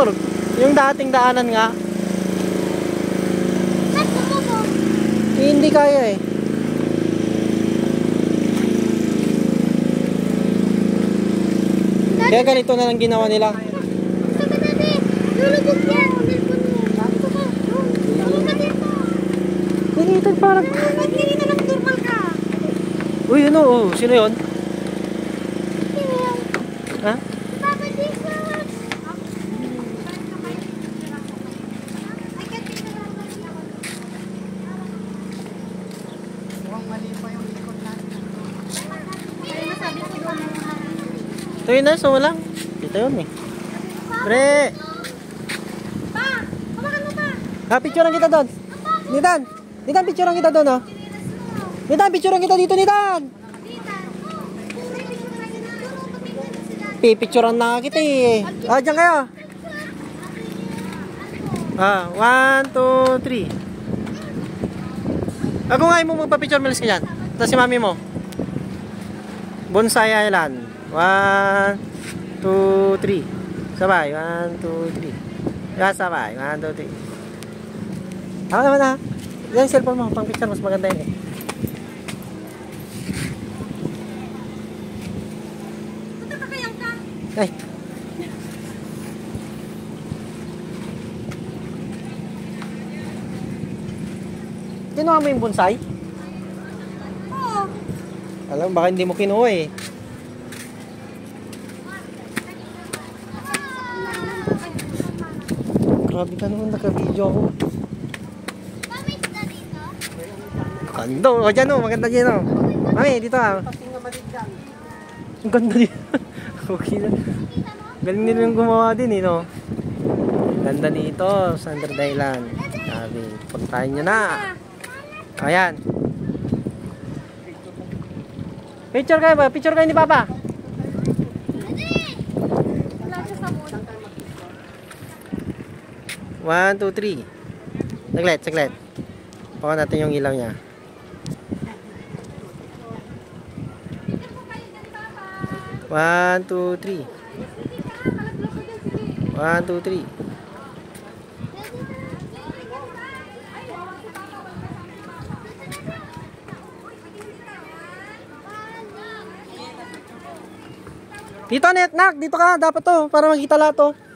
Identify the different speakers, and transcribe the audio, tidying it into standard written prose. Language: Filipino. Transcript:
Speaker 1: motor. Yung dating daanan nga. Hindi kaya eh. Kaya ganito na lang ginawa nila. Pinitan parang. Uy, ano? Oh, sino yun? Ha? Ito yun na, so lang. Ito yun eh. Pre!
Speaker 2: Pa! Hawakan mo pa!
Speaker 1: Ha, picturean kita doon. Nitan! Nitan, picturean kita doon, oh. Nitan, picturean kita dito, Nitan! Pipicturean na kita eh. Ah, dyan kayo. Ah, 1, 2, 3. Ako nga mo magpa-picture, malis ka dyan. Tapos si mami mo. Bonsai Island. 1, 2, 3. Sabay. 1, 2, 3. Yeah, sabay. 1, 2, 3. Ako naman ha. Yan yung cellphone mo. Pang picture mas maganda yun eh.
Speaker 2: Punta ka kayang ka?
Speaker 1: Ay. Kinuha mo yung bonsai?
Speaker 2: Oo.
Speaker 1: Alam, baka hindi mo kinuha eh. Grabe ka naman, naka-video ako. Ganda, o dyan o, maganda dyan o. Mami, dito ah. Ang ganda dyan. Okay na. Galing nila yung gumawa din eh, no? Ganda dito, sa Under the Island. Sabi, puntahan nyo na. Ayan. Picture kayo ba? Picture kayo ni Papa. One, two, three. Saglit, saglit. Pakuha natin yung ilaw niya. One, two, three. One, two, three. Dito, Net, nak. Dito ka. Dapat to. Para makita lahat to.